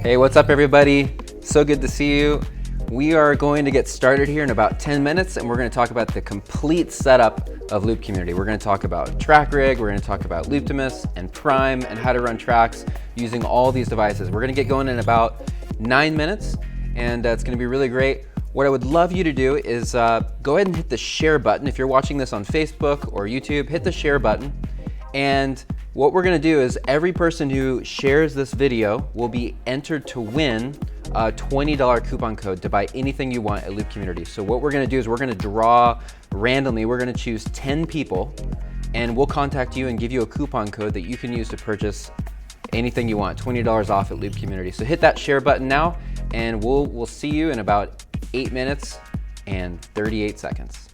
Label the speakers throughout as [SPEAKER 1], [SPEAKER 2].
[SPEAKER 1] Hey, what's up everybody? So good to see you. We are going to get started here in about 10 minutes and we're going to talk about the complete setup of Loop Community. We're going to talk about track rig, we're going to talk about Looptimus and Prime and how to run tracks using all these devices. We're going to get going in about 9 minutes and it's going to be really great. What I would love you to do is go ahead and hit the share button. If you're watching this on Facebook or YouTube, hit the share button. And what we're gonna do is every person who shares this video will be entered to win a $20 coupon code to buy anything you want at Loop Community. So what we're gonna do is we're gonna draw randomly, we're gonna choose 10 people and we'll contact you and give you a coupon code that you can use to purchase anything you want, $20 off at Loop Community. So hit that share button now and we'll see you in about 8 minutes and 38 seconds.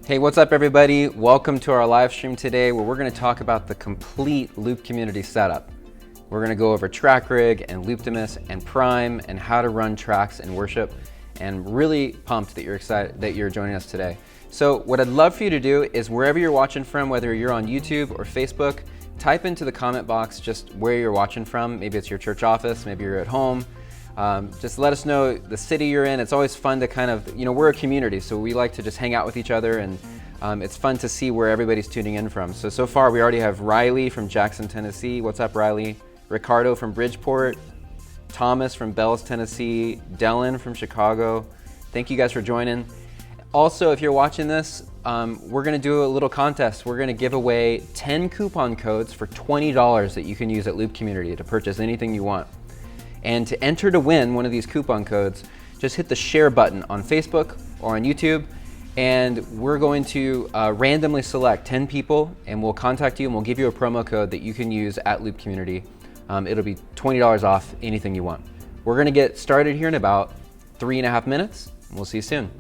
[SPEAKER 1] Hey, what's up everybody? Welcome to our live stream today where we're going to talk about the complete Loop Community setup. We're going to go over track rig and Looptimus and Prime and how to run tracks in worship, and really pumped that you're excited that you're joining us today. So what I'd love for you to do is wherever you're watching from, whether you're on YouTube or Facebook, type into the comment box just where you're watching from. Maybe it's your church office, maybe you're at home. Just let us know the city you're in. It's always fun to kind of, we're a community, so we like to just hang out with each other and It's fun to see where everybody's tuning in from. So far we already have Riley from Jackson, Tennessee. What's up, Riley? Ricardo from Bridgeport, Thomas from Bells, Tennessee, Dylan from Chicago. Thank you guys for joining. Also, if you're watching this, we're gonna do a little contest. We're gonna give away 10 coupon codes for $20 that you can use at Loop Community to purchase anything you want. And to enter to win one of these coupon codes, just hit the share button on Facebook or on YouTube, and we're going to randomly select 10 people, and we'll contact you and we'll give you a promo code that you can use at Loop Community. It'll be $20 off anything you want. We're gonna get started here in about 3.5 minutes, and we'll see you soon.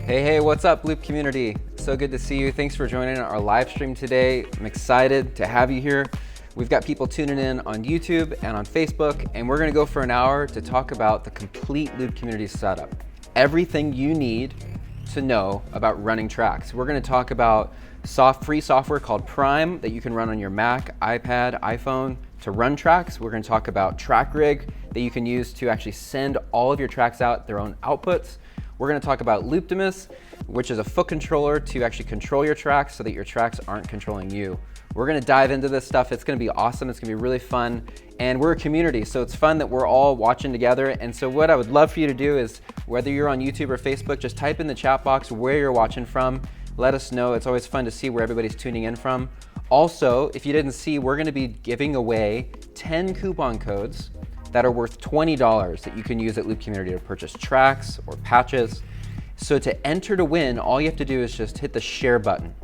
[SPEAKER 1] Hey, what's up, Loop community? So good to see you. Thanks for joining our live stream today. I'm excited to have you here. We've got people tuning in on YouTube and on Facebook, and we're gonna go for an hour to talk about the complete Loop community setup. Everything you need to know about running tracks. We're gonna talk about free software called Prime that you can run on your Mac, iPad, iPhone to run tracks. We're gonna talk about TrackRig that you can use to actually send all of your tracks out their own outputs. We're going to talk about Looptimus, which is a foot controller to actually control your tracks so that your tracks aren't controlling you. We're going to dive into this stuff. It's going to be awesome. It's going to be really fun. And we're a community, so it's fun that we're all watching together. And so what I would love for you to do is, whether you're on YouTube or Facebook, just type in the chat box where you're watching from. Let us know. It's always fun to see where everybody's tuning in from. Also, if you didn't see, we're going to be giving away 10 coupon codes that are worth $20 that you can use at Loop Community to purchase tracks or patches. So to enter to win, all you have to do is just hit the share button.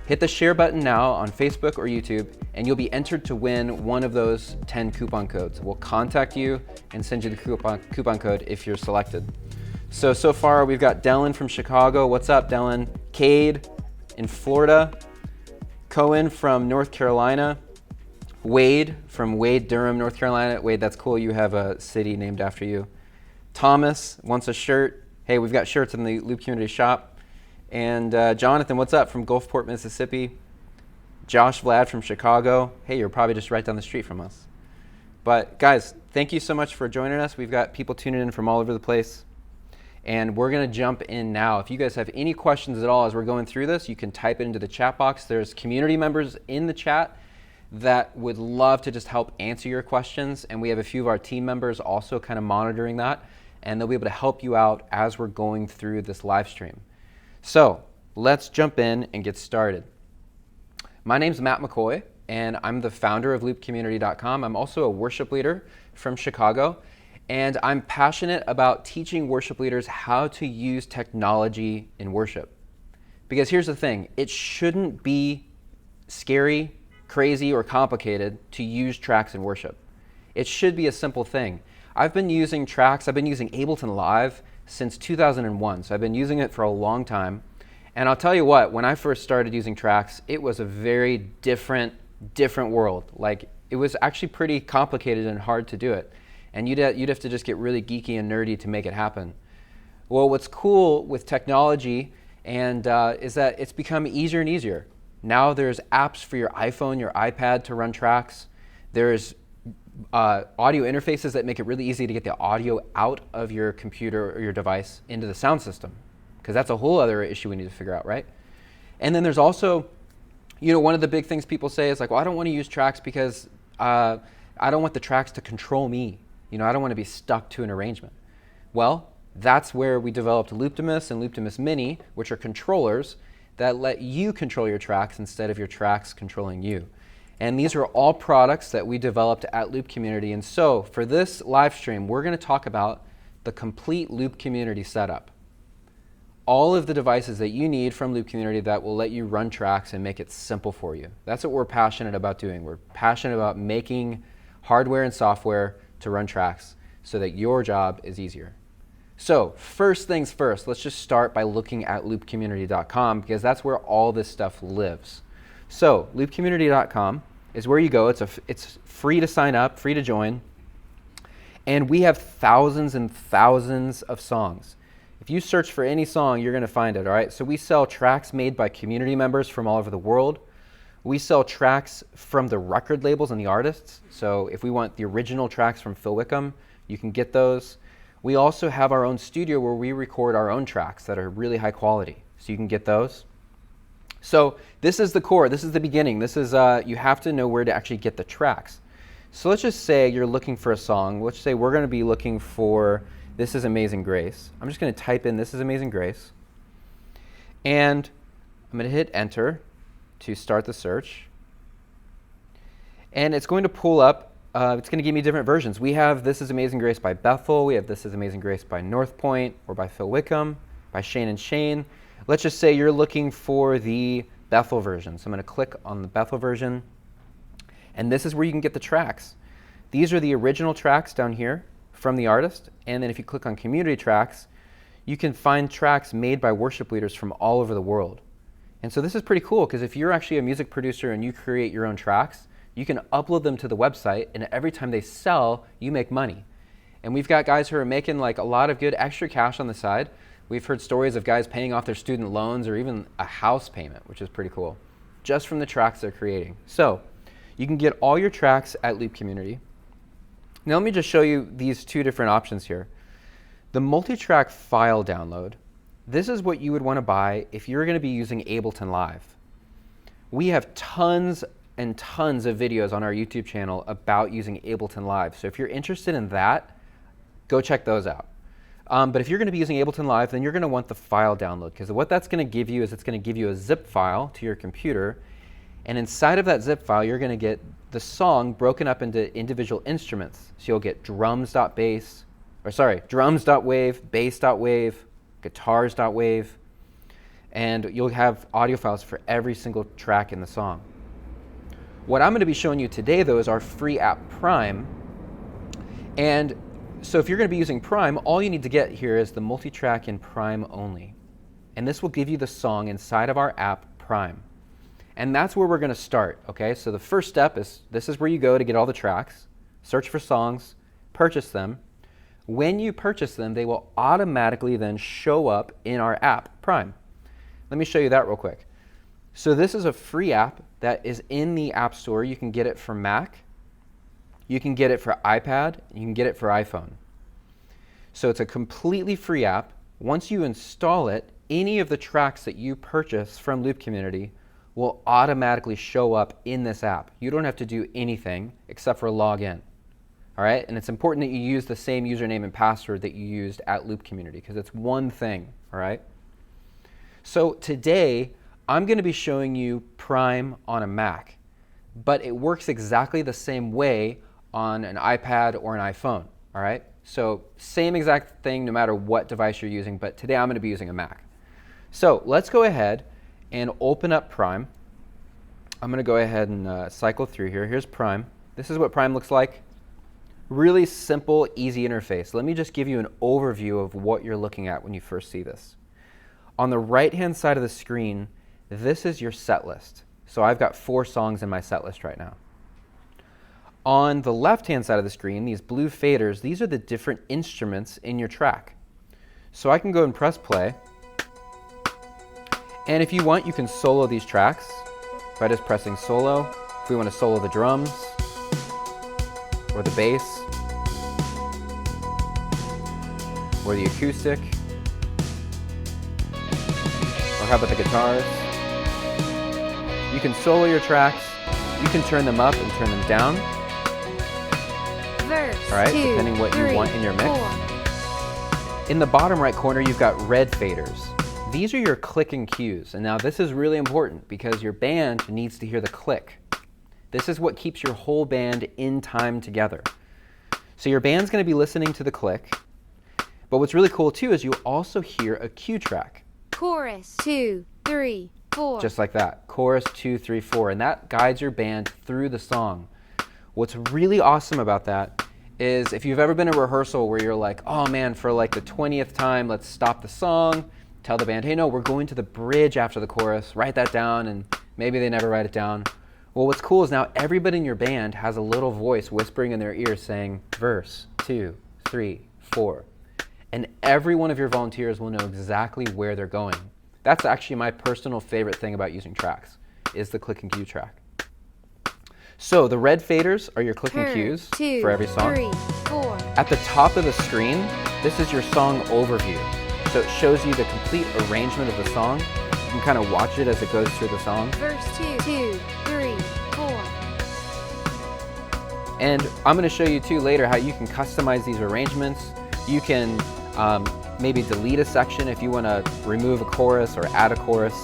[SPEAKER 1] Hit the share button now on Facebook or YouTube, and you'll be entered to win one of those 10 coupon codes. We'll contact you and send you the coupon code if you're selected. So far we've got Dylan from Chicago. What's up, Dylan? Cade in Florida. Cohen from North Carolina. Wade from Wade, Durham, North Carolina. Wade, that's cool. You have a city named after you. Thomas wants a shirt. Hey, we've got shirts in the Loop Community shop. And Jonathan, what's up, from Gulfport, Mississippi. Josh Vlad from Chicago. Hey, you're probably just right down the street from us. But guys, thank you so much for joining us. We've got people tuning in from all over the place. And we're going to jump in now. If you guys have any questions at all as we're going through this, you can type it into the chat box. There's community members in the chat that would love to just help answer your questions. And we have a few of our team members also kind of monitoring that. And they'll be able to help you out as we're going through this live stream. So let's jump in and get started. My name's Matt McCoy, and I'm the founder of loopcommunity.com. I'm also a worship leader from Chicago, and I'm passionate about teaching worship leaders how to use technology in worship. Because here's the thing, it shouldn't be scary, crazy, or complicated to use tracks in worship. It should be a simple thing. I've been using tracks, I've been using Ableton Live since 2001, so I've been using it for a long time. And I'll tell you what, when I first started using tracks, it was a very different world. Like, it was actually pretty complicated and hard to do it. And you'd have to just get really geeky and nerdy to make it happen. Well, what's cool with technology is that it's become easier and easier. Now there's apps for your iPhone, your iPad to run tracks. There's audio interfaces that make it really easy to get the audio out of your computer or your device into the sound system, because that's a whole other issue we need to figure out, right? And then there's also, one of the big things people say is like, well, I don't want to use tracks because I don't want the tracks to control me. I don't want to be stuck to an arrangement. Well, that's where we developed Looptimus and Looptimus Mini, which are controllers that let you control your tracks instead of your tracks controlling you. And these are all products that we developed at Loop Community. And so for this live stream, we're going to talk about the complete Loop Community setup. All of the devices that you need from Loop Community that will let you run tracks and make it simple for you. That's what we're passionate about doing. We're passionate about making hardware and software to run tracks so that your job is easier. So first things first, let's just start by looking at loopcommunity.com, because that's where all this stuff lives. So loopcommunity.com is where you go. It's free to sign up, free to join. And we have thousands and thousands of songs. If you search for any song, you're going to find it, all right? So we sell tracks made by community members from all over the world. We sell tracks from the record labels and the artists. So if we want the original tracks from Phil Wickham, you can get those. We also have our own studio where we record our own tracks that are really high quality. So you can get those. So this is the core, this is the beginning. This is, you have to know where to actually get the tracks. So let's just say you're looking for a song. Let's say we're going to be looking for This Is Amazing Grace. I'm just going to type in This Is Amazing Grace. And I'm going to hit enter to start the search. And it's going to pull up, it's going to give me different versions. We have This Is Amazing Grace by Bethel. We have This Is Amazing Grace by North Point, or by Phil Wickham, by Shane and Shane. Let's just say you're looking for the Bethel version. So I'm going to click on the Bethel version. And this is where you can get the tracks. These are the original tracks down here from the artist. And then if you click on community tracks, you can find tracks made by worship leaders from all over the world. And so this is pretty cool, because if you're actually a music producer and you create your own tracks, you can upload them to the website, and every time they sell, you make money. And we've got guys who are making like a lot of good extra cash on the side. We've heard stories of guys paying off their student loans or even a house payment, which is pretty cool, just from the tracks they're creating. So you can get all your tracks at Loop Community. Now let me just show you these two different options here. The multi-track file download, this is what you would want to buy if you're going to be using Ableton Live. We have tons and tons of videos on our YouTube channel about using Ableton Live. So if you're interested in that, go check those out. But if you're going to be using Ableton Live, then you're going to want the file download, because what that's going to give you is it's going to give you a zip file to your computer, and inside of that zip file you're going to get the song broken up into individual instruments. So you'll get drums.wave, bass.wave, guitars.wave, and you'll have audio files for every single track in the song. What I'm going to be showing you today, though, is our free app Prime. And so if you're going to be using Prime, all you need to get here is the multi-track in Prime only. And this will give you the song inside of our app Prime. And that's where we're going to start, okay? So the first step is, this is where you go to get all the tracks, search for songs, purchase them. When you purchase them, they will automatically then show up in our app Prime. Let me show you that real quick. So this is a free app that is in the App Store. You can get it for Mac, you can get it for iPad, you can get it for iPhone. So it's a completely free app. Once you install it, any of the tracks that you purchase from Loop Community will automatically show up in this app. You don't have to do anything except for log in. All right? And it's important that you use the same username and password that you used at Loop Community, because it's one thing. All right? So today, I'm going to be showing you Prime on a Mac, but it works exactly the same way on an iPad or an iPhone. All right? So same exact thing no matter what device you're using, but today I'm going to be using a Mac. So let's go ahead and open up Prime. I'm going to go ahead and cycle through here. Here's Prime. This is what Prime looks like. Really simple, easy interface. Let me just give you an overview of what you're looking at when you first see this. On the right-hand side of the screen, this is your set list. So I've got 4 songs in my set list right now. On the left-hand side of the screen, these blue faders, these are the different instruments in your track. So I can go and press play. And if you want, you can solo these tracks by just pressing solo. If we want to solo the drums or the bass or the acoustic, or how about the guitars? You can solo your tracks. You can turn them up and turn them down.
[SPEAKER 2] Verse,
[SPEAKER 1] all right,
[SPEAKER 2] 2,
[SPEAKER 1] depending what
[SPEAKER 2] 3,
[SPEAKER 1] you want in your mix.
[SPEAKER 2] 4.
[SPEAKER 1] In the bottom right corner, you've got red faders. These are your clicking cues. And now this is really important because your band needs to hear the click. This is what keeps your whole band in time together. So your band's going to be listening to the click. But what's really cool too is you also hear a cue track.
[SPEAKER 2] Chorus 2, 3, 4.
[SPEAKER 1] Just like that. Chorus 2, 3, 4. And that guides your band through the song. What's really awesome about that is if you've ever been in a rehearsal where you're like, oh man, for like the 20th time, let's stop the song, tell the band, hey, no, we're going to the bridge after the chorus, write that down, and maybe they never write it down. Well, what's cool is now everybody in your band has a little voice whispering in their ear saying, verse 2, 3, 4. And every one of your volunteers will know exactly where they're going. That's actually my personal favorite thing about using tracks, is the click and cue track. So the red faders are your click and cues for every song.
[SPEAKER 2] 3, 4.
[SPEAKER 1] At the top of the screen, this is your song overview. So it shows you the complete arrangement of the song. You can kind of watch it as it goes through the song.
[SPEAKER 2] Verse 2, 2, 3, 4.
[SPEAKER 1] And I'm going to show you too later how you can customize these arrangements. You can maybe delete a section if you want to remove a chorus or add a chorus.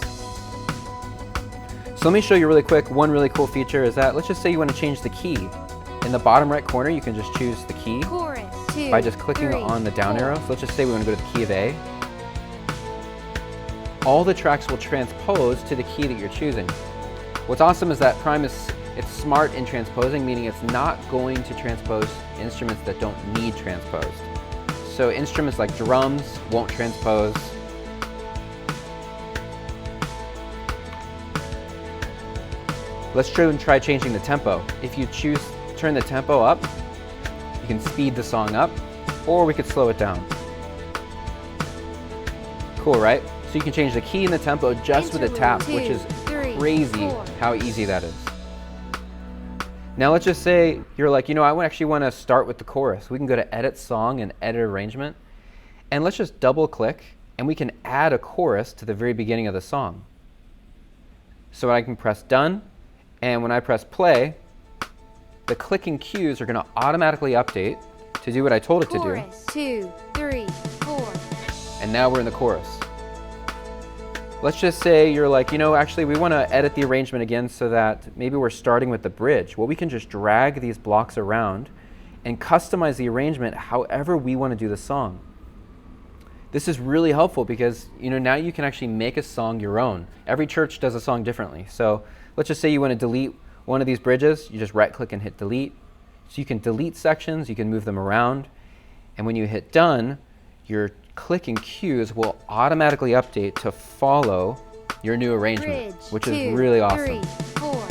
[SPEAKER 1] So let me show you really quick. One really cool feature is that, let's just say you want to change the key. In the bottom right corner, you can just choose the key
[SPEAKER 2] Chorus 2,
[SPEAKER 1] by just clicking
[SPEAKER 2] 3,
[SPEAKER 1] on the down
[SPEAKER 2] 4.
[SPEAKER 1] arrow. So let's just say we want to go to the key of A. All the tracks will transpose to the key that you're choosing. What's awesome is that Prime it's smart in transposing, meaning it's not going to transpose instruments that don't need transposed. So instruments like drums won't transpose. Let's try changing the tempo. If you turn the tempo up, you can speed the song up, or we could slow it down. Cool, right? So you can change the key and the tempo just with a tap, which is crazy how easy that is. Now let's just say you're like, I actually want to start with the chorus. We can go to Edit Song and Edit Arrangement. And let's just double click and we can add a chorus to the very beginning of the song. So I can press done, and when I press play, the clicking cues are going to automatically update to do what I told it to do.
[SPEAKER 2] Chorus 2, 3, 4.
[SPEAKER 1] And now we're in the chorus. Let's just say you're like, actually we want to edit the arrangement again so that maybe we're starting with the bridge. Well, we can just drag these blocks around and customize the arrangement however we want to do the song. This is really helpful because now you can actually make a song your own. Every church does a song differently. So let's just say you want to delete one of these bridges. You just right click and hit delete. So you can delete sections, you can move them around. And when you hit done, your clicking cues will automatically update to follow your new arrangement,
[SPEAKER 2] Bridge,
[SPEAKER 1] which
[SPEAKER 2] 2,
[SPEAKER 1] is really awesome.
[SPEAKER 2] 3, 4.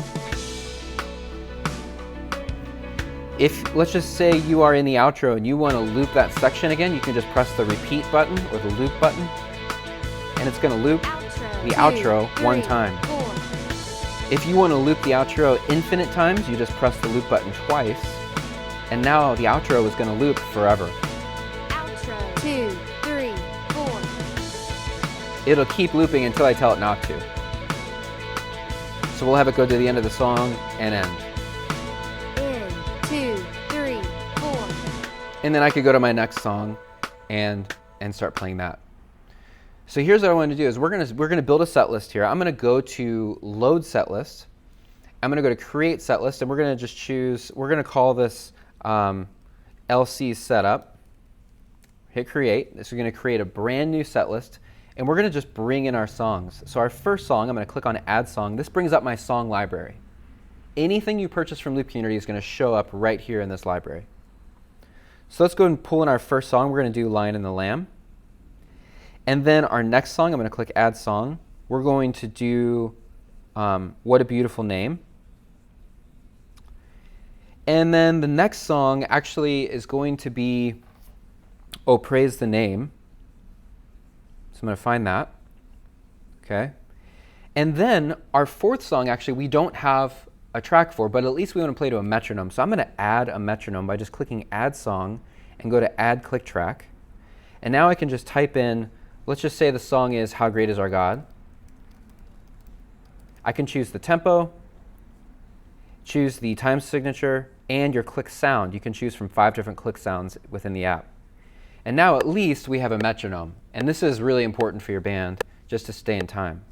[SPEAKER 1] If, let's just say you are in the outro and you want to loop that section again, you can just press the repeat button or the loop button, and it's going to loop the outro 1 time.
[SPEAKER 2] 4.
[SPEAKER 1] If you want to loop the outro infinite times, you just press the loop button twice, and now the outro is going to loop forever.
[SPEAKER 2] Outro 2, 3, 4.
[SPEAKER 1] It'll keep looping until I tell it not to. So we'll have it go to the end of the song and end.
[SPEAKER 2] In 2, 3, 4.
[SPEAKER 1] And then I could go to my next song and start playing that. So here's what I want to do is we're gonna build a set list here. I'm gonna go to load set list. I'm gonna go to create set list, and we're gonna just choose, we're gonna call this LC setup. Hit create. This is gonna create a brand new set list, and we're gonna just bring in our songs. So our first song, I'm gonna click on add song. This brings up my song library. Anything you purchase from Loop Community is gonna show up right here in this library. So let's go and pull in our first song. We're gonna do Lion and the Lamb. And then our next song, I'm going to click Add Song. We're going to do What a Beautiful Name. And then the next song actually is going to be Oh, Praise the Name. So I'm going to find that. Okay. And then our fourth song, actually, we don't have a track for, but at least we want to play to a metronome. So I'm going to add a metronome by just clicking Add Song and go to Add Click Track. And now I can just type in, let's just say the song is How Great Is Our God. I can choose the tempo, choose the time signature, and your click sound. You can choose from 5 different click sounds within the app. And now at least we have a metronome. And this is really important for your band, just to stay in time.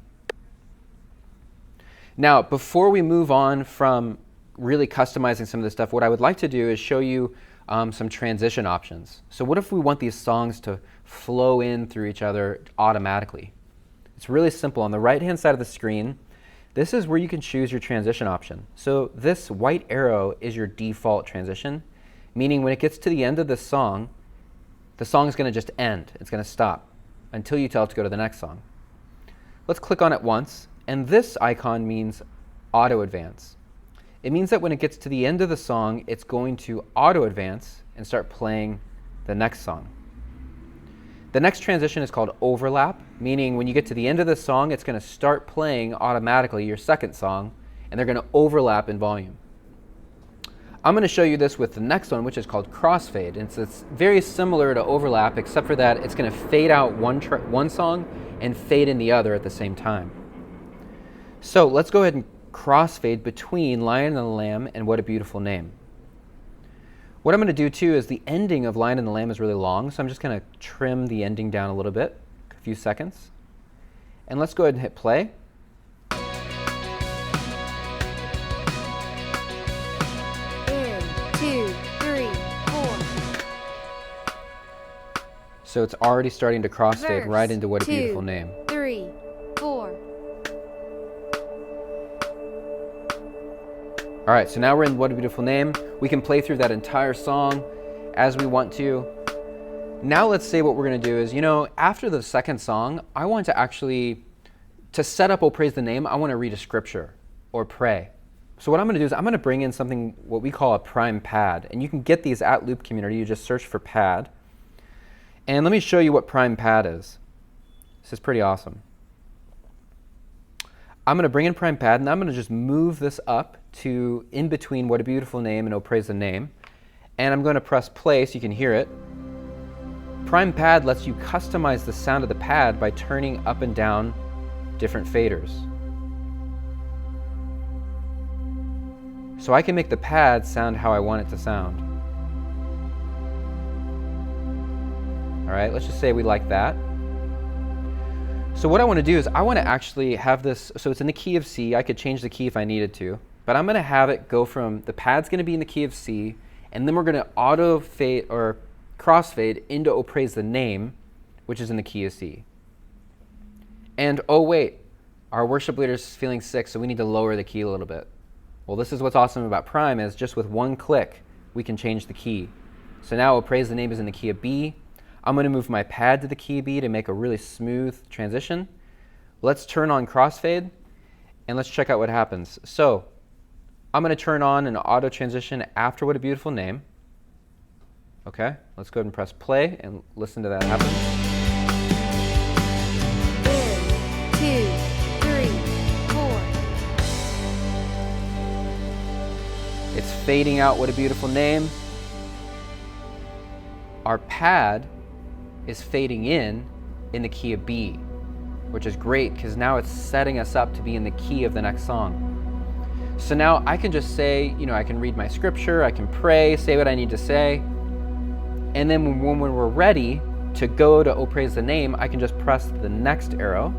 [SPEAKER 1] Now, before we move on from really customizing some of this stuff, what I would like to do is show you some transition options. So what if we want these songs to flow in through each other automatically? It's really simple. On the right-hand side of the screen, this is where you can choose your transition option. So this white arrow is your default transition, meaning when it gets to the end of the song is going to just end. It's going to stop until you tell it to go to the next song. Let's click on it once, and this icon means auto advance. It means that when it gets to the end of the song, it's going to auto advance and start playing the next song. The next transition is called overlap, meaning when you get to the end of the song, it's going to start playing automatically your second song, and they're going to overlap in volume. I'm going to show you this with the next one, which is called crossfade. And it's very similar to overlap, except for that it's going to fade out one song and fade in the other at the same time. So let's go ahead and crossfade between Lion and the Lamb and What a Beautiful Name. What I'm going to do too is the ending of Lion and the Lamb is really long, so I'm just going to trim the ending down a little bit, a few seconds. And let's go ahead and hit play.
[SPEAKER 2] In 2, 3, 4.
[SPEAKER 1] So it's already starting to crossfade
[SPEAKER 2] Verse
[SPEAKER 1] right into What a
[SPEAKER 2] 2,
[SPEAKER 1] Beautiful Name.
[SPEAKER 2] 3, 4.
[SPEAKER 1] All right, so now we're in What a Beautiful Name. We can play through that entire song as we want to. Now let's say what we're going to do is, after the second song, I want to actually, to set up Oh Praise the Name, I want to read a scripture or pray. So what I'm going to do is I'm going to bring in something, what we call a prime pad. And you can get these at Loop Community. You just search for pad. And let me show you what prime pad is. This is pretty awesome. I'm going to bring in prime pad, and I'm going to just move this up to in between What a Beautiful Name and Oh Praise the Name. And I'm going to press play so you can hear it. Prime Pad lets you customize the sound of the pad by turning up and down different faders. So I can make the pad sound how I want it to sound. All right, let's just say we like that. So what I want to do is I want to actually have this, so it's in the key of C. I could change the key if I needed to, but I'm going to have it go from, the pad's going to be in the key of C, and then we're going to auto fade or crossfade into Oh Praise the Name, which is in the key of C. And oh wait, our worship leader's feeling sick, so we need to lower the key a little bit. Well, this is what's awesome about Prime, is just with one click, we can change the key. So now Oh Praise the Name is in the key of B. I'm going to move my pad to the key of B to make a really smooth transition. Let's turn on crossfade, and let's check out what happens. So I'm going to turn on an auto transition after What a Beautiful Name. Okay, let's go ahead and press play and listen to that happen.
[SPEAKER 2] 1, 2, 3, 4.
[SPEAKER 1] It's fading out What a Beautiful Name. Our pad is fading in the key of B, which is great because now it's setting us up to be in the key of the next song. So now I can just say, I can read my scripture, I can pray, say what I need to say, and then when we're ready to go to Oh Praise the Name, I can just press the next arrow,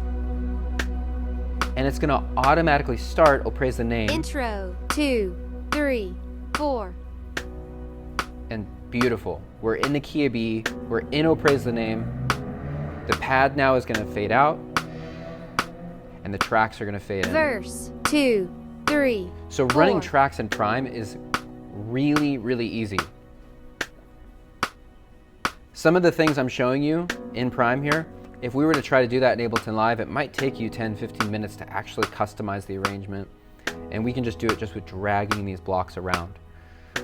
[SPEAKER 1] and it's going to automatically start Oh Praise the Name.
[SPEAKER 2] Intro, 2, 3, 4.
[SPEAKER 1] And beautiful. We're in the key of B. We're in Oh Praise the Name. The pad now is going to fade out, and the tracks are going to fade in.
[SPEAKER 2] Verse, 2, 3,
[SPEAKER 1] So
[SPEAKER 2] 4.
[SPEAKER 1] running tracks in Prime is really, really easy. Some of the things I'm showing you in Prime here, if we were to try to do that in Ableton Live, it might take you 10, 15 minutes to actually customize the arrangement. And we can just do it just with dragging these blocks around.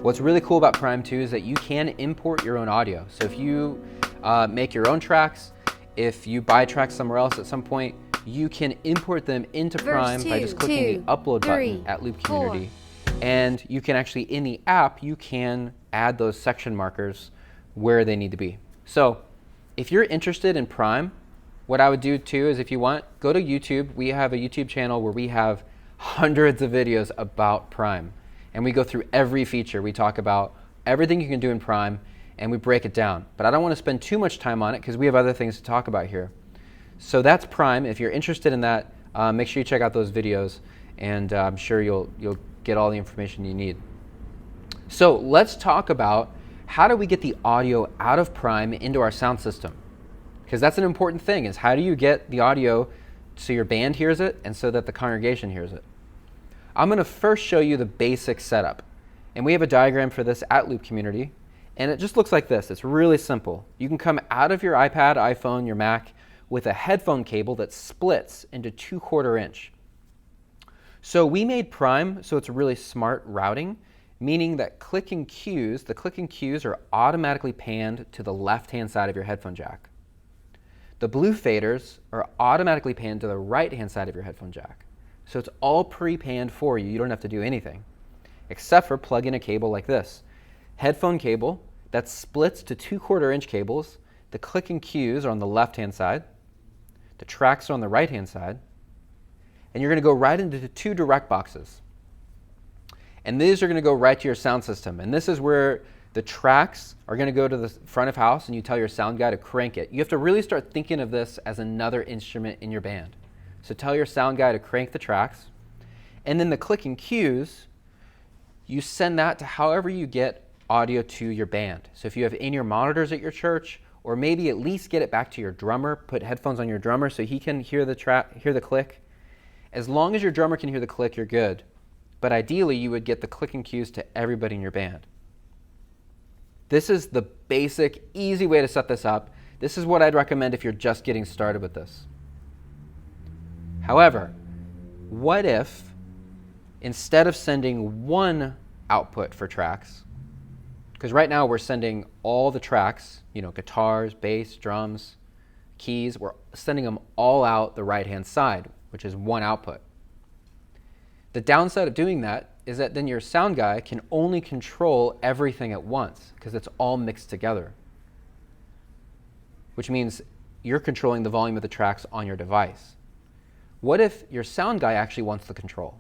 [SPEAKER 1] What's really cool about Prime too is that you can import your own audio. So if you make your own tracks, if you buy tracks somewhere else at some point, you can import them into Prime by just clicking the upload button at Loop Community. And you can actually, in the app, you can add those section markers where they need to be. So if you're interested in Prime, what I would do too is, if you want, go to YouTube. We have a YouTube channel where we have hundreds of videos about Prime. And we go through every feature. We talk about everything you can do in Prime, and we break it down. But I don't want to spend too much time on it because we have other things to talk about here. So that's Prime. If you're interested in that, make sure you check out those videos, and I'm sure you'll get all the information you need. So let's talk about how do we get the audio out of Prime into our sound system? Because that's an important thing, is how do you get the audio so your band hears it and so that the congregation hears it? I'm going to first show you the basic setup. And we have a diagram for this at Loop Community. And it just looks like this. It's really simple. You can come out of your iPad, iPhone, your Mac with a headphone cable that splits into 2/4 inch. So we made Prime so it's really smart routing, meaning that the clicking cues are automatically panned to the left-hand side of your headphone jack. The blue faders are automatically panned to the right-hand side of your headphone jack. So it's all pre-panned for you. You don't have to do anything, except for plug in a cable like this. Headphone cable that splits to 2/4 inch cables. The clicking cues are on the left-hand side. The tracks are on the right-hand side. And you're going to go right into 2 direct boxes. And these are going to go right to your sound system. And this is where the tracks are going to go to the front of house, and you tell your sound guy to crank it. You have to really start thinking of this as another instrument in your band. So tell your sound guy to crank the tracks. And then the clicking cues, you send that to however you get audio to your band. So if you have in-ear monitors at your church, or maybe at least get it back to your drummer, put headphones on your drummer so he can hear the click. As long as your drummer can hear the click, you're good. But ideally, you would get the clicking cues to everybody in your band. This is the basic, easy way to set this up. This is what I'd recommend if you're just getting started with this. However, what if instead of sending one output for tracks, because right now we're sending all the tracks, guitars, bass, drums, keys, we're sending them all out the right-hand side, which is one output. The downside of doing that is that then your sound guy can only control everything at once because it's all mixed together. which means you're controlling the volume of the tracks on your device. What if your sound guy actually wants the control?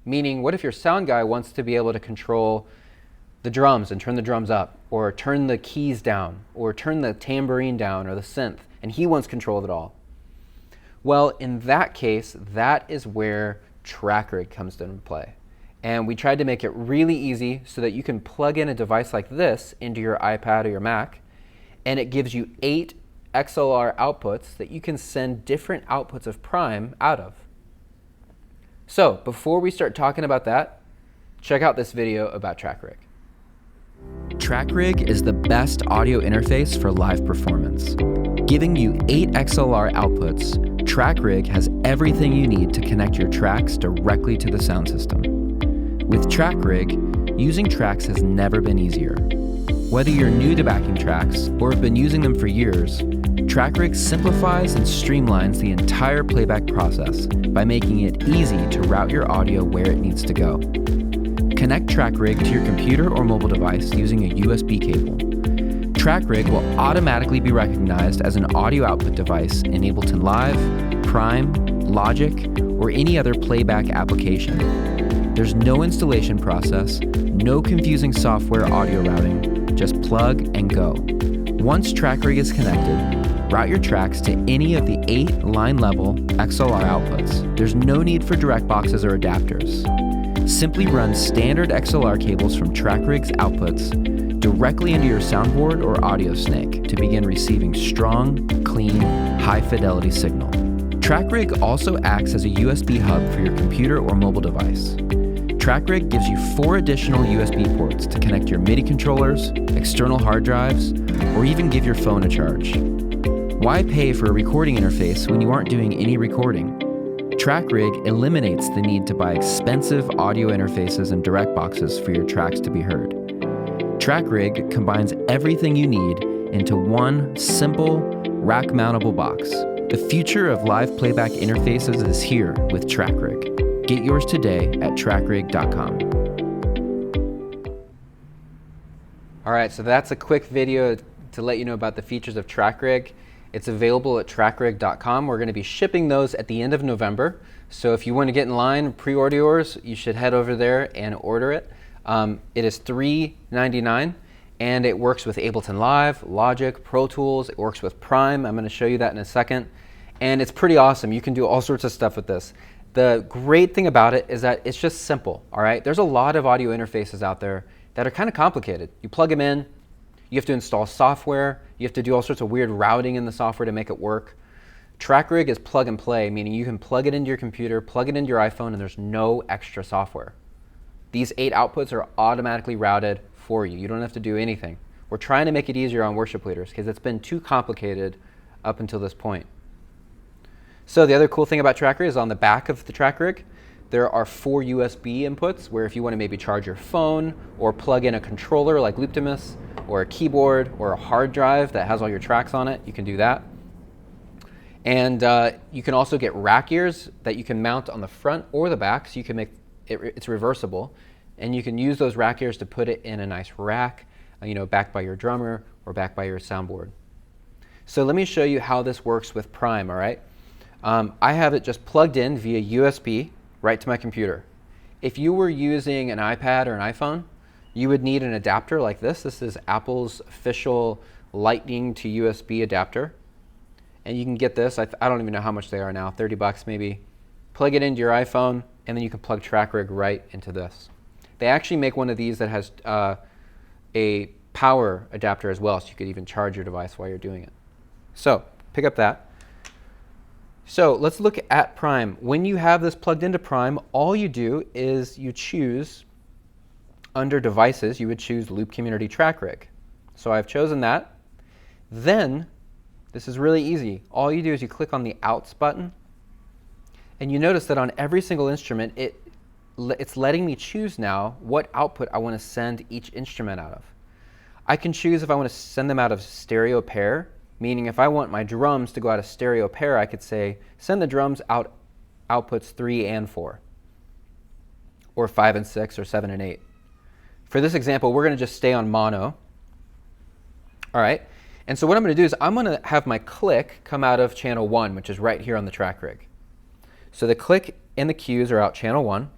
[SPEAKER 1] Meaning, what if your sound guy wants to be able to control the drums and turn the drums up, or turn the keys down, or turn the tambourine down, or the synth, and he wants control of it all? Well, in that case, that is where TrackRig comes into play. And we tried to make it really easy so that you can plug in a device like this into your iPad or your Mac, and it gives you 8 XLR outputs that you can send different outputs of Prime out of. So before we start talking about that, check out this video about TrackRig. TrackRig is the best audio interface for live performance. Giving you 8 XLR outputs, TrackRig has everything you need to connect your tracks directly to the sound system. With TrackRig, using tracks has never been easier. Whether you're new to backing tracks or have been using them for years, TrackRig simplifies and streamlines the entire playback process by making it easy to route your audio where it needs to go. Connect TrackRig to your computer or mobile device using a USB cable. TrackRig will automatically be recognized as an audio output device in Ableton Live, Prime, Logic, or any other playback application. There's no installation process, no confusing software audio routing, just plug and go. Once TrackRig is connected, route your tracks to any of the 8 line-level XLR outputs. There's no need for direct boxes or adapters. Simply run standard XLR cables from TrackRig's outputs directly into your soundboard or audio snake to begin receiving strong, clean, high-fidelity signal. TrackRig also acts as a USB hub for your computer or mobile device. TrackRig gives you 4 additional USB ports to connect your MIDI controllers, external hard drives, or even give your phone a charge. Why pay for a recording interface when you aren't doing any recording? TrackRig eliminates the need to buy expensive audio interfaces and direct boxes for your tracks to be heard. TrackRig combines everything you need into one simple, rack-mountable box. The future of live playback interfaces is here with TrackRig. Get yours today at trackrig.com. All right, so that's a quick video to let you know about the features of TrackRig. It's available at trackrig.com. We're going to be shipping those at the end of November. So if you want to get in line, pre-order yours, you should head over there and order it. It is $3.99, and it works with Ableton Live, Logic, Pro Tools. It works with Prime. I'm going to show you that in a second. And it's pretty awesome. You can do all sorts of stuff with this. The great thing about it is that it's just simple, all right? There's a lot of audio interfaces out there that are kind of complicated. You plug them in, you have to install software, you have to do all sorts of weird routing in the software to make it work. TrackRig is plug and play, meaning you can plug it into your computer, plug it into your iPhone, and there's no extra software. These 8 outputs are automatically routed for you. You don't have to do anything. We're trying to make it easier on worship leaders because it's been too complicated up until this point. So the other cool thing about TrackRig is on the back of the TrackRig, there are 4 USB inputs where if you want to maybe charge your phone or plug in a controller like Looptimus or a keyboard or a hard drive that has all your tracks on it, you can do that. And you can also get rack ears that you can mount on the front or the back, so you can make it's reversible. And you can use those rack ears to put it in a nice rack, back by your drummer or back by your soundboard. So let me show you how this works with Prime, all right? I have it just plugged in via USB right to my computer. If you were using an iPad or an iPhone, you would need an adapter like this. This is Apple's official Lightning to USB adapter. And you can get this, I don't even know how much they are now, 30 bucks maybe. Plug it into your iPhone, and then you can plug TrackRig right into this. They actually make one of these that has a power adapter as well, so you could even charge your device while you're doing it. So pick up that. So let's look at Prime. When you have this plugged into Prime, all you do is you choose, under Devices, you would choose Loop Community TrackRig. So I've chosen that. Then, this is really easy. All you do is you click on the Outs button, and you notice that on every single instrument, it's letting me choose now what output I want to send each instrument out of. I can choose if I want to send them out of stereo pair, meaning if I want my drums to go out of stereo pair, I could say, send the drums out outputs 3 and 4, or 5 and 6, or 7 and 8. For this example, we're going to just stay on mono. All right. And so what I'm going to do is I'm going to have my click come out of channel 1, which is right here on the track rig. So the click and the cues are out channel 1.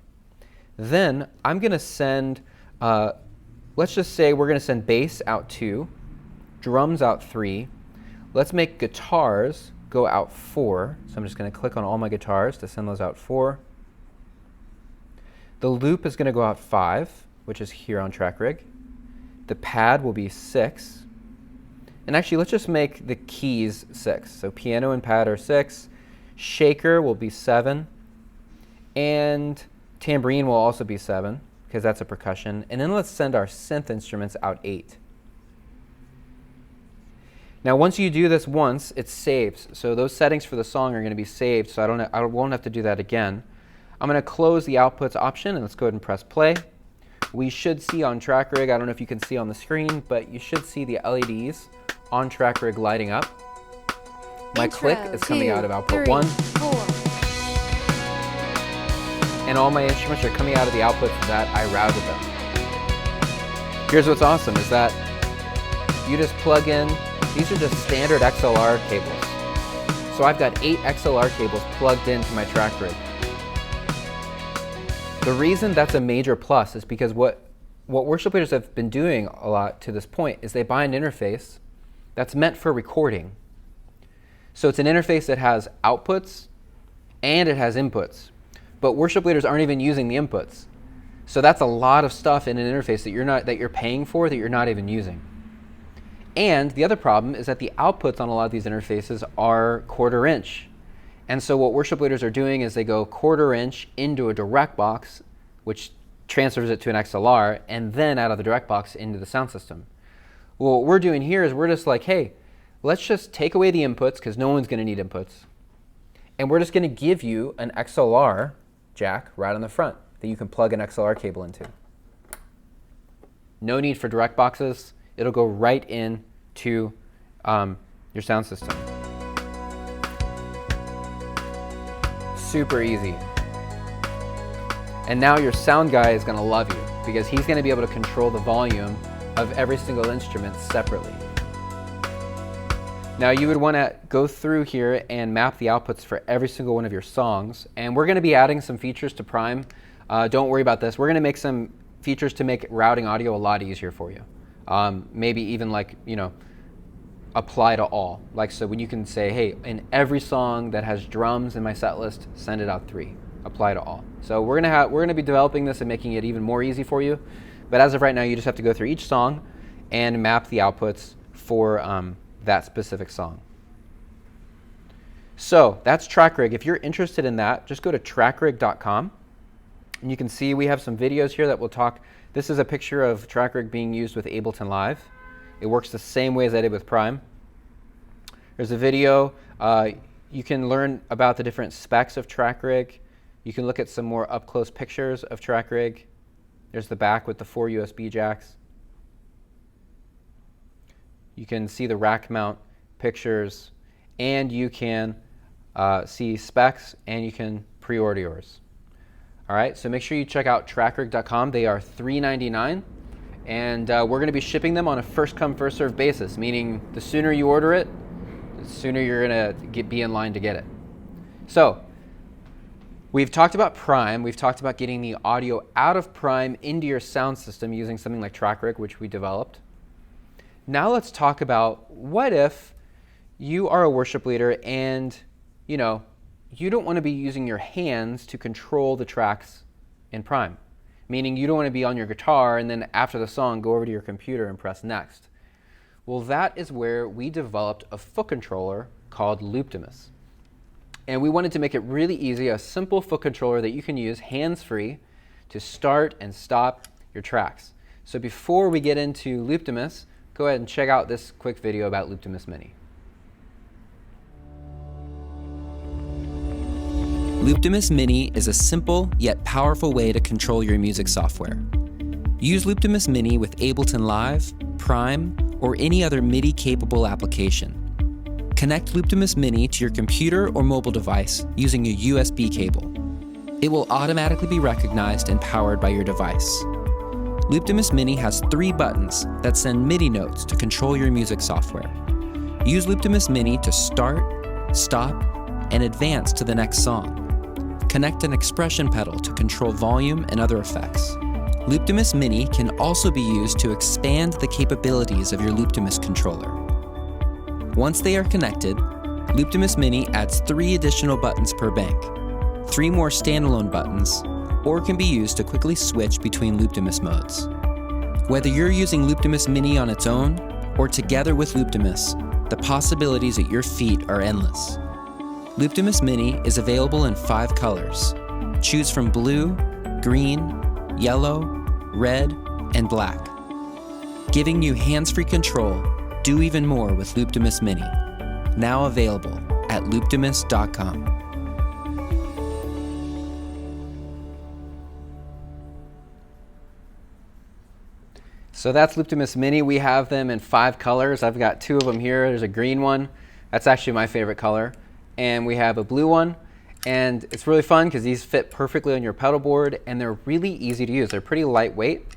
[SPEAKER 1] Then I'm going to send, let's just say we're going to send bass out 2, drums out 3. Let's make guitars go out 4. So I'm just going to click on all my guitars to send those out 4. The loop is going to go out 5, which is here on track rig. The pad will be 6. And actually, let's just make the keys 6. So piano and pad are 6. Shaker will be 7. And tambourine will also be 7, because that's a percussion. And then let's send our synth instruments out 8. Now, once you do this once, it saves. So those settings for the song are going to be saved, so I won't have to do that again. I'm going to close the outputs option, and let's go ahead and press play. We should see on track rig, I don't know if you can see on the screen, but you should see the LEDs on track rig lighting up. My
[SPEAKER 2] Intro,
[SPEAKER 1] click is coming
[SPEAKER 2] 2,
[SPEAKER 1] out of output
[SPEAKER 2] 3,
[SPEAKER 1] 1.
[SPEAKER 2] 4.
[SPEAKER 1] And all my instruments are coming out of the outputs that I routed them. Here's what's awesome is that you just plug in, these are just standard XLR cables. So I've got 8 XLR cables plugged into my track rig. The reason that's a major plus is because what worship leaders have been doing a lot to this point is they buy an interface that's meant for recording. So it's an interface that has outputs and it has inputs. But worship leaders aren't even using the inputs. So that's a lot of stuff in an interface that you're paying for that you're not even using. And the other problem is that the outputs on a lot of these interfaces are 1/4 inch. And so what worship leaders are doing is they go 1/4 inch into a direct box, which transfers it to an XLR, and then out of the direct box into the sound system. Well, what we're doing here is we're just like, hey, let's just take away the inputs, because no one's going to need inputs. And we're just going to give you an XLR jack right on the front that you can plug an XLR cable into. No need for direct boxes. It'll go right in to your sound system. Super easy. And now your sound guy is going to love you, because he's going to be able to control the volume of every single instrument separately. Now you would want to go through here and map the outputs for every single one of your songs. And we're going to be adding some features to Prime. Don't worry about this. We're going to make some features to make routing audio a lot easier for you. Maybe even like, apply to all. Like, so when you can say, hey, in every song that has drums in my set list, send it out 3. Apply to all. So we're going to be developing this and making it even more easy for you. But as of right now, you just have to go through each song and map the outputs for that specific song. So that's TrackRig. If you're interested in that, just go to trackrig.com. And you can see we have some videos here that will talk. This is a picture of TrackRig being used with Ableton Live. It works the same way as I did with Prime. There's a video. You can learn about the different specs of TrackRig. You can look at some more up-close pictures of TrackRig. There's the back with the 4 USB jacks. You can see the rack mount pictures, and you can see specs, and you can pre-order yours. All right, so make sure you check out trackrig.com. They are $3.99, and we're going to be shipping them on a first-come, first-served basis, meaning the sooner you order it, the sooner you're going to be in line to get it. So we've talked about Prime. We've talked about getting the audio out of Prime into your sound system using something like TrackRig, which we developed. Now let's talk about what if you are a worship leader and, you don't want to be using your hands to control the tracks in Prime. Meaning you don't want to be on your guitar and then after the song go over to your computer and press next. Well, that is where we developed a foot controller called Looptimus. And we wanted to make it really easy, a simple foot controller that you can use hands-free to start and stop your tracks. So before we get into Looptimus, go ahead and check out this quick video about Looptimus Mini.
[SPEAKER 3] Looptimus Mini is a simple yet powerful way to control your music software. Use Looptimus Mini with Ableton Live, Prime, or any other MIDI-capable application. Connect Looptimus Mini to your computer or mobile device using a USB cable. It will automatically be recognized and powered by your device. Looptimus Mini has 3 buttons that send MIDI notes to control your music software. Use Looptimus Mini to start, stop, and advance to the next song. Connect an expression pedal to control volume and other effects. Looptimus Mini can also be used to expand the capabilities of your Looptimus controller. Once they are connected, Looptimus Mini adds 3 additional buttons per bank, 3 more standalone buttons, or can be used to quickly switch between Looptimus modes. Whether you're using Looptimus Mini on its own or together with Looptimus, the possibilities at your feet are endless. Looptimus Mini is available in 5 colors. Choose from blue, green, yellow, red, and black. Giving you hands-free control, do even more with Looptimus Mini. Now available at looptimus.com.
[SPEAKER 1] So that's Looptimus Mini. We have them in 5 colors. I've got 2 of them here. There's a green one. That's actually my favorite color. And we have a blue one. And it's really fun because these fit perfectly on your pedal board, and they're really easy to use. They're pretty lightweight.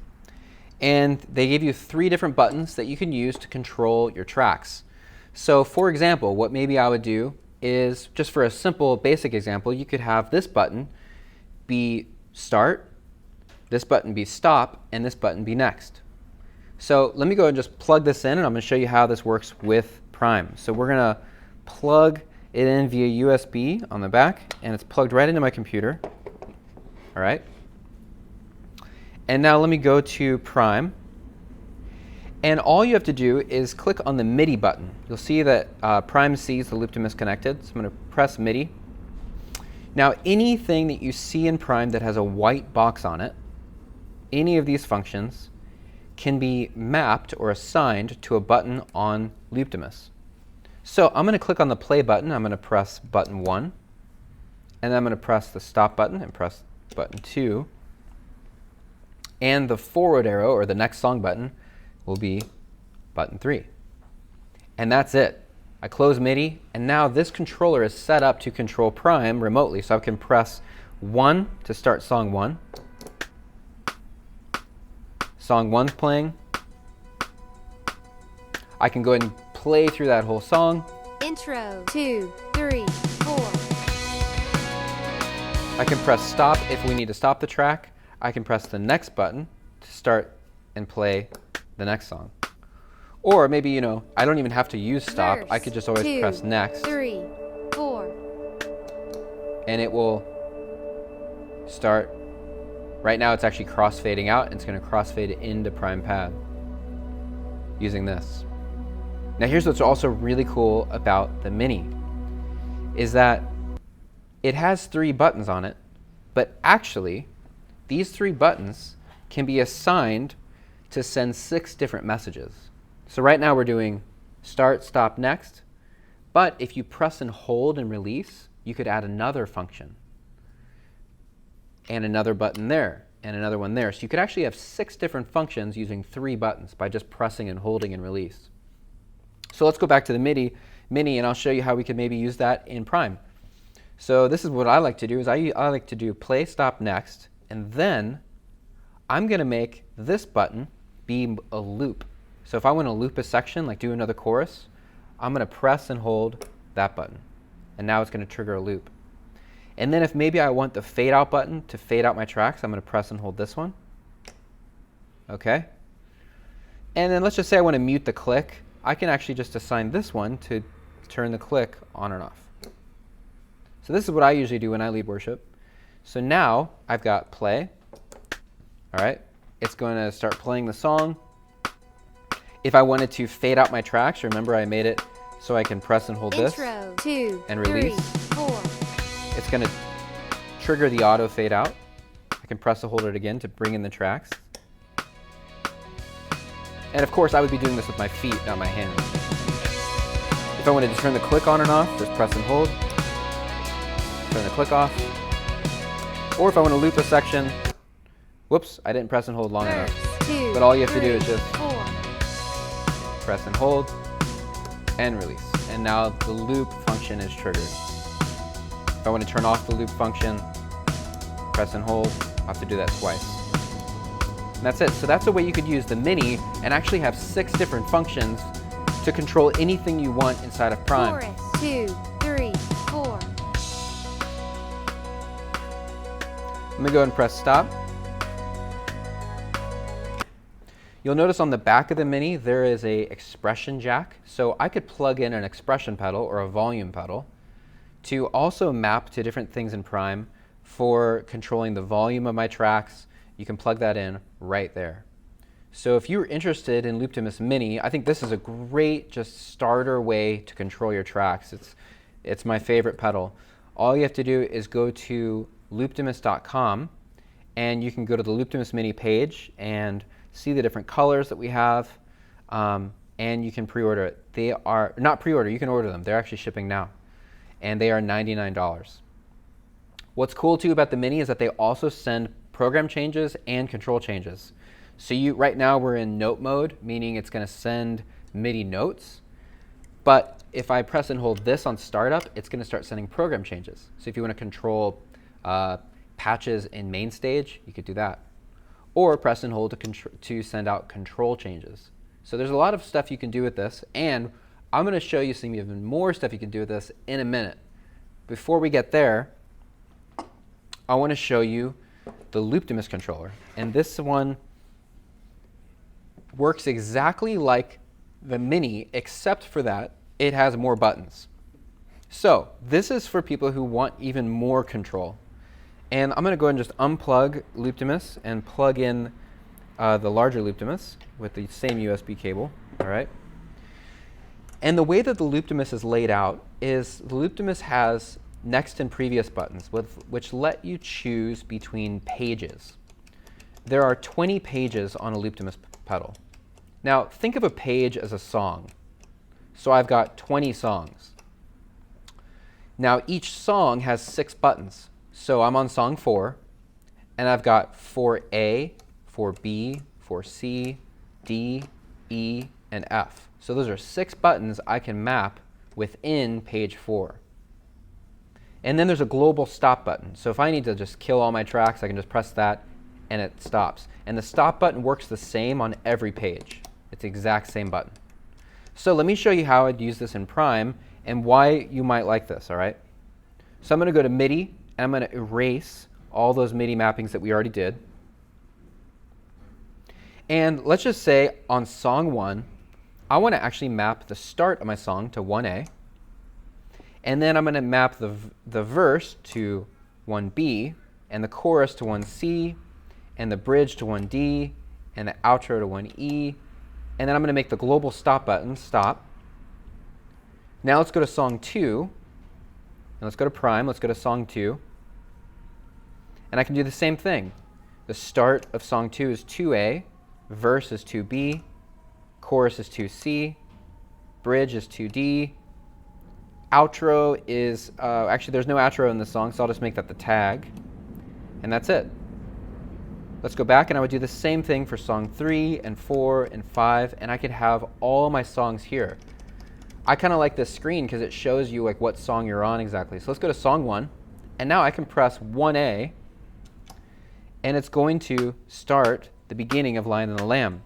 [SPEAKER 1] And they give you 3 different buttons that you can use to control your tracks. So for example, what maybe I would do is, just for a simple basic example, you could have this button be start, this button be stop, and this button be next. So let me go and just plug this in, and I'm going to show you how this works with Prime. So we're going to plug it in via USB on the back, and it's plugged right into my computer. All right. And now let me go to Prime. And all you have to do is click on the MIDI button. You'll see that Prime sees the Looptimus connected. So I'm going to press MIDI. Now anything that you see in Prime that has a white box on it, any of these functions, can be mapped or assigned to a button on Looptimus. So I'm going to click on the play button. I'm going to press button 1. And then I'm going to press the stop button and press button 2. And the forward arrow, or the next song button, will be button 3. And that's it. I close MIDI, and now this controller is set up to control Prime remotely. So I can press 1 to start song 1. Song 1's playing. I can go ahead and play through that whole song.
[SPEAKER 2] Intro, 2, 3, 4.
[SPEAKER 1] I can press stop if we need to stop the track. I can press the next button to start and play the next song. Or maybe, I don't even have to use stop.
[SPEAKER 2] Verse,
[SPEAKER 1] I could just always
[SPEAKER 2] 2,
[SPEAKER 1] press next.
[SPEAKER 2] 3, 4.
[SPEAKER 1] And it will start. Right now it's actually crossfading out, and it's going to crossfade into Prime Pad using this. Now here's what's also really cool about the Mini, is that it has 3 buttons on it, but actually these 3 buttons can be assigned to send 6 different messages. So right now we're doing start, stop, next, but if you press and hold and release, you could add another function and another button there and another one there. So you could actually have 6 different functions using 3 buttons by just pressing and holding and release. So let's go back to the Mini, and I'll show you how we could maybe use that in Prime. So this is what I like to do, is I like to do play, stop, next, and then I'm going to make this button be a loop. So if I want to loop a section, like do another chorus, I'm going to press and hold that button. And now it's going to trigger a loop. And then if maybe I want the fade out button to fade out my tracks, I'm going to press and hold this one. Okay. And then let's just say I want to mute the click. I can actually just assign this one to turn the click on and off. So this is what I usually do when I lead worship. So now I've got play. All right. It's going to start playing the song. If I wanted to fade out my tracks, remember I made it so I can press and hold this
[SPEAKER 2] Intro, 2,
[SPEAKER 1] and release.
[SPEAKER 2] 3, 4.
[SPEAKER 1] It's going to trigger the auto fade out. I can press and hold it again to bring in the tracks. And of course, I would be doing this with my feet, not my hands. If I wanted to turn the click on and off, just press and hold. Turn the click off. Or if I want to loop a section, whoops, I didn't press and hold long enough.
[SPEAKER 2] 2,
[SPEAKER 1] But all you have to
[SPEAKER 2] 3,
[SPEAKER 1] do is just
[SPEAKER 2] 4.
[SPEAKER 1] press and hold and release. And now the loop function is triggered. If I want to turn off the loop function, press and hold. I'll have to do that twice. And that's it. So that's a way you could use the Mini and actually have 6 different functions to control anything you want inside of Prime.
[SPEAKER 2] Chorus. 2, 3, 4.
[SPEAKER 1] Let me go ahead and press stop. You'll notice on the back of the Mini there is a expression jack, so I could plug in an expression pedal or a volume pedal to also map to different things in Prime for controlling the volume of my tracks. You can plug that in right there. So if you're interested in Looptimus Mini, I think this is a great just starter way to control your tracks. It's my favorite pedal. All you have to do is go to looptimus.com and you can go to the Looptimus Mini page and see the different colors that we have, and you can pre-order it. They are not pre-order, you can order them. They're actually shipping now, and they are $99. What's cool too about the Mini is that they also send program changes and control changes. So right now we're in note mode, meaning it's going to send MIDI notes, but if I press and hold this on startup, it's going to start sending program changes. So if you want to control patches in main stage, you could do that. Or press and hold to send out control changes. So there's a lot of stuff you can do with this, and I'm going to show you some even more stuff you can do with this in a minute. Before we get there, I want to show you the Looptimus controller. And this one works exactly like the Mini, except for that it has more buttons. So this is for people who want even more control. And I'm going to go ahead and just unplug Looptimus and plug in the larger Looptimus with the same USB cable. All right. And the way that the Looptimus is laid out is the Looptimus has next and previous buttons, which let you choose between pages. There are 20 pages on a Looptimus pedal. Now think of a page as a song. So I've got 20 songs. Now each song has 6 buttons. So I'm on song 4, and I've got 4A, 4B, 4C, D, E, and F. So those are 6 buttons I can map within page 4. And then there's a global stop button. So if I need to just kill all my tracks, I can just press that, and it stops. And the stop button works the same on every page. It's the exact same button. So let me show you how I'd use this in Prime and why you might like this, all right? So I'm going to go to MIDI, and I'm going to erase all those MIDI mappings that we already did. And let's just say on song 1, I want to actually map the start of my song to 1A. And then I'm going to map the verse to 1B, and the chorus to 1C, and the bridge to 1D, and the outro to 1E. And then I'm going to make the global stop button stop. Now let's go to song 2. And let's go to Prime. Let's go to song 2. And I can do the same thing. The start of song 2 is 2A, verse is 2B, chorus is 2C, bridge is 2D, outro is, actually there's no outro in this song, so I'll just make that the tag, and that's it. Let's go back, and I would do the same thing for song 3 and 4 and 5, and I could have all my songs here. I kind of like this screen because it shows you like what song you're on exactly. So let's go to song 1, and now I can press 1A, and it's going to start the beginning of Lion and the Lamb.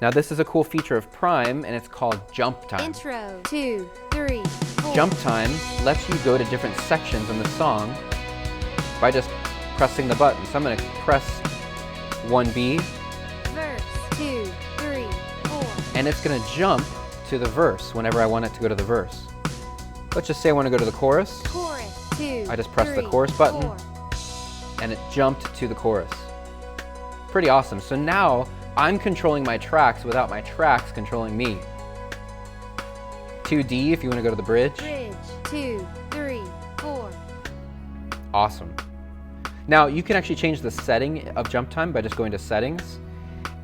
[SPEAKER 1] Now this is a cool feature of Prime, and it's called jump time.
[SPEAKER 2] Intro. 2, 3, 4.
[SPEAKER 1] Jump time lets you go to different sections in the song by just pressing the button. So I'm going to press 1B,
[SPEAKER 2] Verse. 2, 3, 4.
[SPEAKER 1] and it's going to jump to the verse whenever I want it to go to the verse. Let's just say I want to go to the chorus.
[SPEAKER 2] Chorus. 2.
[SPEAKER 1] I just press the
[SPEAKER 2] 3,
[SPEAKER 1] chorus button.
[SPEAKER 2] 4.
[SPEAKER 1] And it jumped to the chorus. Pretty awesome. So now I'm controlling my tracks without my tracks controlling me. 2D if you want to go to the bridge.
[SPEAKER 2] Bridge. 2, 3, 4.
[SPEAKER 1] Awesome. Now you can actually change the setting of jump time by just going to settings,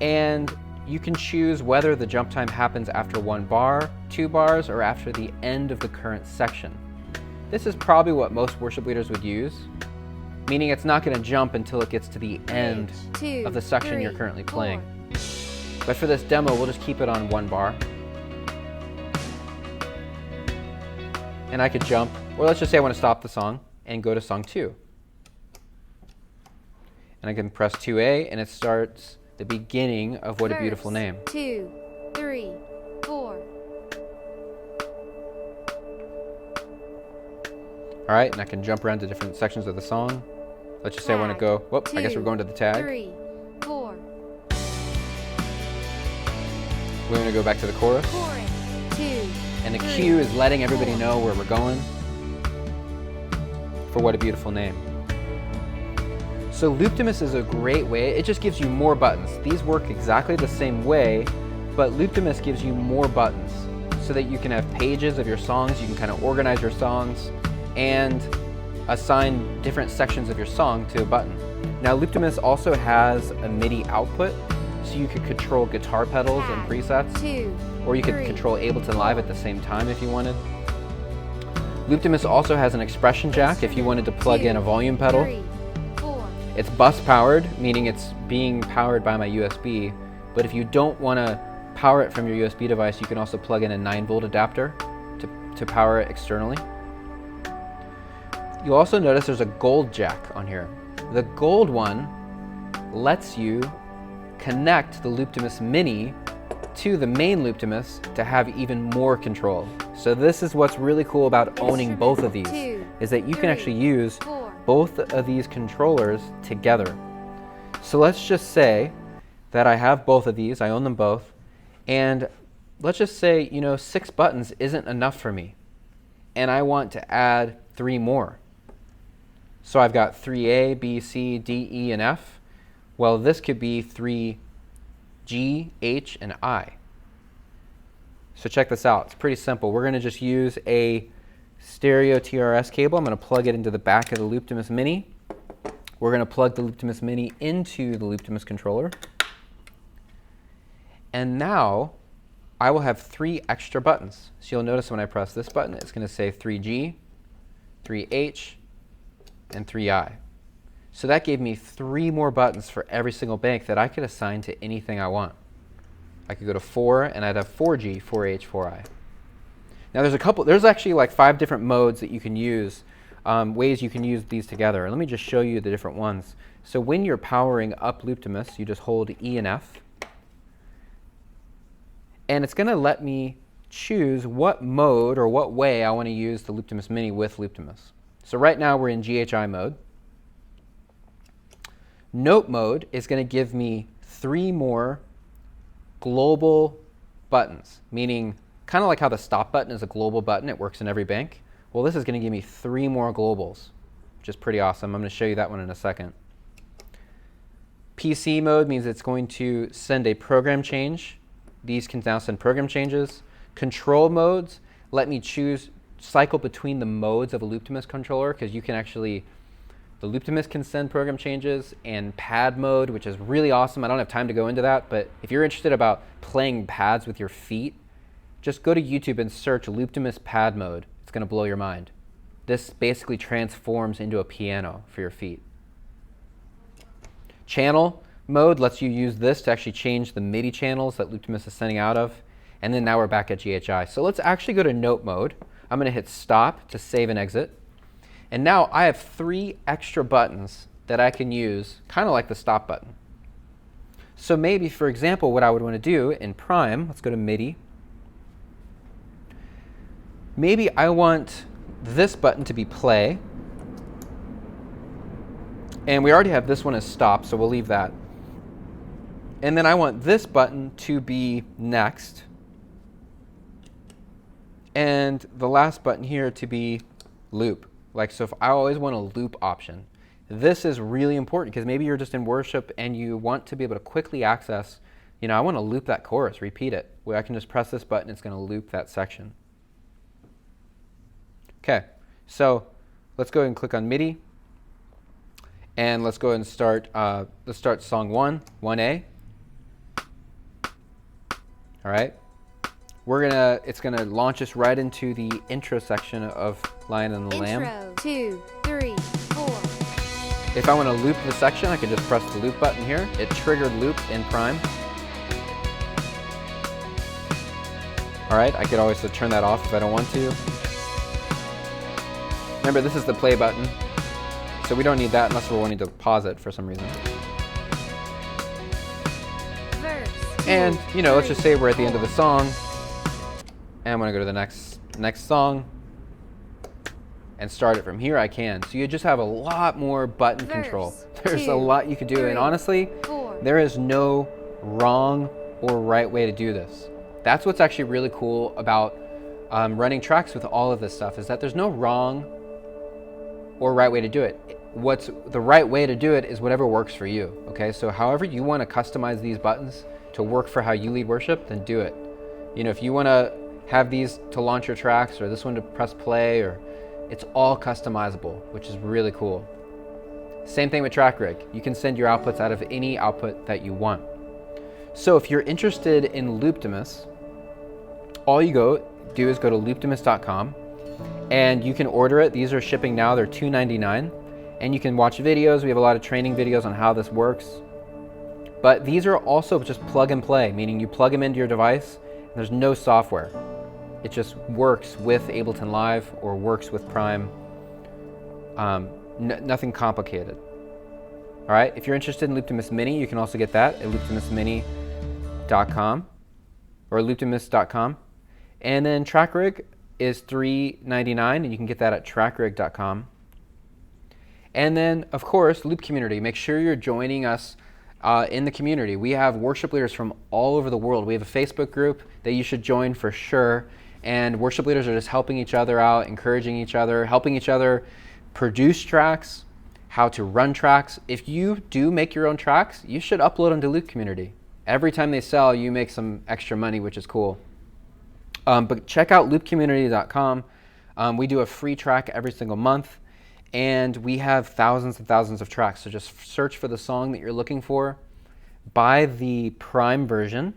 [SPEAKER 1] and you can choose whether the jump time happens after 1 bar, 2 bars, or after the end of the current section. This is probably what most worship leaders would use, meaning it's not going to jump until it gets to the end
[SPEAKER 2] Bridge. 2,
[SPEAKER 1] of the section
[SPEAKER 2] 3,
[SPEAKER 1] you're currently
[SPEAKER 2] 4.
[SPEAKER 1] playing. But for this demo, we'll just keep it on 1 bar. And I could jump, or let's just say I want to stop the song and go to song 2. And I can press 2A, and it starts the beginning of What a Beautiful
[SPEAKER 2] Verse.
[SPEAKER 1] Name.
[SPEAKER 2] 2, 3, 3, 4.
[SPEAKER 1] All right, and I can jump around to different sections of the song. Let's just say I want to go, whoop, I guess we're going to the tag.
[SPEAKER 2] 3, 4.
[SPEAKER 1] We're going to go back to the chorus.
[SPEAKER 2] Chorus. 2.
[SPEAKER 1] And the
[SPEAKER 2] 3,
[SPEAKER 1] cue is letting everybody
[SPEAKER 2] 4.
[SPEAKER 1] know where we're going. For What a Beautiful Name. So Looptimus is a great way. It just gives you more buttons. These work exactly the same way, but Looptimus gives you more buttons so that you can have pages of your songs. You can kind of organize your songs and assign different sections of your song to a button. Now Looptimus also has a MIDI output, so you could control guitar pedals and presets,
[SPEAKER 2] 2,
[SPEAKER 1] or you could
[SPEAKER 2] 3,
[SPEAKER 1] control Ableton Live at the same time if you wanted. Looptimus also has an expression jack if you wanted to plug in a volume pedal.
[SPEAKER 2] 3, 4.
[SPEAKER 1] It's bus powered, meaning it's being powered by my USB, but if you don't want to power it from your USB device, you can also plug in a 9-volt adapter to power it externally. You'll also notice there's a gold jack on here. The gold one lets you connect the Looptimus Mini to the main Looptimus to have even more control. So this is what's really cool about owning both of these, is that you can actually use both of these controllers together. So let's just say that I have both of these, I own them both, and let's just say, 6 buttons isn't enough for me, and I want to add 3 more. So I've got 3A, B, C, D, E, and F. Well, this could be 3G, H, and I. So check this out. It's pretty simple. We're going to just use a stereo TRS cable. I'm going to plug it into the back of the Looptimus Mini. We're going to plug the Looptimus Mini into the Looptimus controller. And now I will have 3 extra buttons. So you'll notice when I press this button, it's going to say 3G, 3H, and 3I. So that gave me 3 more buttons for every single bank that I could assign to anything I want. I could go to 4 and I'd have 4G, 4H, 4I. Now there's actually like 5 different modes that you can use, ways you can use these together. Let me just show you the different ones. So when you're powering up Looptimus, you just hold E and F. And it's going to let me choose what mode or what way I want to use the Looptimus Mini with Looptimus. So right now we're in GHI mode. Note mode is going to give me 3 more global buttons, meaning kind of like how the stop button is a global button, it works in every bank. Well, this is going to give me 3 more globals, which is pretty awesome. I'm going to show you that one in a second. PC mode means it's going to send a program change. These can now send program changes. Control modes let me cycle between the modes of a Looptimus controller, because you can actually, the Looptimus can send program changes, and pad mode, which is really awesome. I don't have time to go into that, but if you're interested about playing pads with your feet, just go to YouTube and search Looptimus pad mode. It's going to blow your mind. This basically transforms into a piano for your feet. Channel mode lets you use this to actually change the MIDI channels that Looptimus is sending out of. And then now we're back at GHI. So let's actually go to note mode. I'm going to hit stop to save and exit. And now I have 3 extra buttons that I can use, kind of like the stop button. So maybe, for example, what I would want to do in Prime, let's go to MIDI. Maybe I want this button to be play. And we already have this one as stop, so we'll leave that. And then I want this button to be next. And the last button here to be loop. So if I always want a loop option, this is really important, because maybe you're just in worship and you want to be able to quickly access, I want to loop that chorus, repeat it. Where I can just press this button, it's going to loop that section. Okay, so let's go ahead and click on MIDI. And let's go ahead and start, song 1, 1A. All right. It's gonna launch us right into the intro section of Lion and the Lamb.
[SPEAKER 2] Intro, 2, 3, 4.
[SPEAKER 1] If I want to loop the section, I can just press the loop button here. It triggered loop in Prime. All right, I could always turn that off if I don't want to. Remember, this is the play button, so we don't need that unless we're wanting to pause it for some reason.
[SPEAKER 2] Verse,
[SPEAKER 1] And, you know, let's just say we're at the end of the song, and I'm gonna go to the next song and start it from here. I can. So you just have a lot more button control. There's a lot you could do, and honestly, there is no wrong or right way to do this. That's what's actually really cool about running tracks with all of this stuff, is that there's no wrong or right way to do it. What's the right way to do it is whatever works for you, okay? So however you want to customize these buttons to work for how you lead worship, then do it. You know, if you want to have these to launch your tracks, or this one to press play, or it's all customizable, which is really cool. Same thing with Track Rig. You can send your outputs out of any output that you want. So if you're interested in Looptimus, all you do is go to looptimus.com and you can order it. These are shipping now, they're $2.99, and you can watch videos. We have a lot of training videos on how this works. But these are also just plug and play, meaning you plug them into your device and there's no software. It just works with Ableton Live or works with Prime. Nothing complicated. All right, if you're interested in Looptimus Mini, you can also get that at looptimusmini.com or looptimus.com. And then Track Rig is $3.99, and you can get that at trackrig.com. And then, of course, Loop Community. Make sure you're joining us in the community. We have worship leaders from all over the world. We have a Facebook group that you should join for sure. And worship leaders are just helping each other out, encouraging each other, helping each other produce tracks, how to run tracks. If you do make your own tracks, you should upload them to Loop Community. Every time they sell, you make some extra money, which is cool. But check out loopcommunity.com. We do a free track every single month, and we have thousands and thousands of tracks. So just search for the song that you're looking for, buy the Prime version,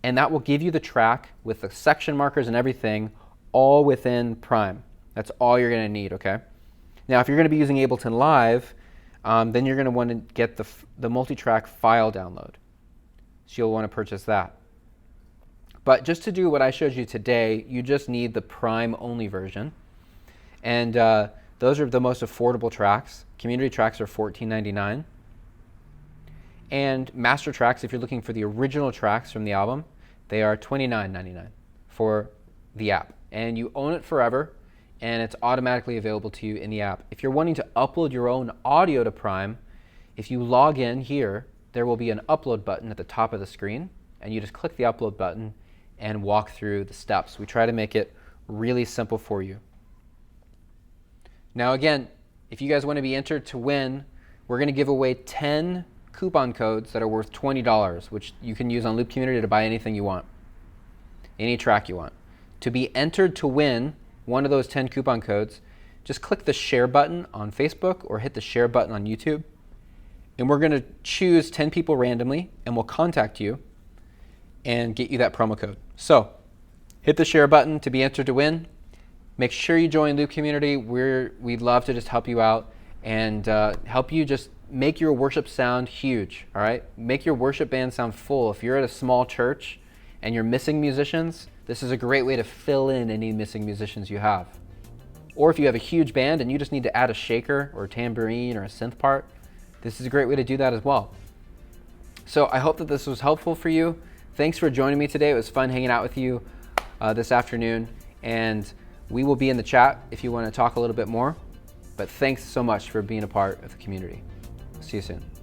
[SPEAKER 1] and that will give you the track with the section markers and everything all within Prime. That's all you're gonna need, okay? Now, if you're gonna be using Ableton Live, then you're gonna wanna get the multi-track file download. So you'll wanna purchase that. But just to do what I showed you today, you just need the Prime only version. And those are the most affordable tracks. Community tracks are $14.99. And master tracks, if you're looking for the original tracks from the album, they are $29.99 for the app. And you own it forever, and it's automatically available to you in the app. If you're wanting to upload your own audio to Prime, if you log in here, there will be an upload button at the top of the screen, and you just click the upload button and walk through the steps. We try to make it really simple for you. Now again, if you guys want to be entered to win, we're going to give away 10 coupon codes that are worth $20, which you can use on Loop Community to buy anything you want, any track you want. To be entered to win one of those 10 coupon codes, just click the share button on Facebook or hit the share button on YouTube, and we're going to choose 10 people randomly, and we'll contact you and get you that promo code. So hit the share button to be entered to win. Make sure you join Loop Community. We'd love to just help you out and help you just make your worship sound huge, all right? Make your worship band sound full. If you're at a small church and you're missing musicians, this is a great way to fill in any missing musicians you have. Or if you have a huge band and you just need to add a shaker or a tambourine or a synth part, this is a great way to do that as well. So I hope that this was helpful for you. Thanks for joining me today. It was fun hanging out with you this afternoon, and we will be in the chat if you want to talk a little bit more. But thanks so much for being a part of the community. See you soon.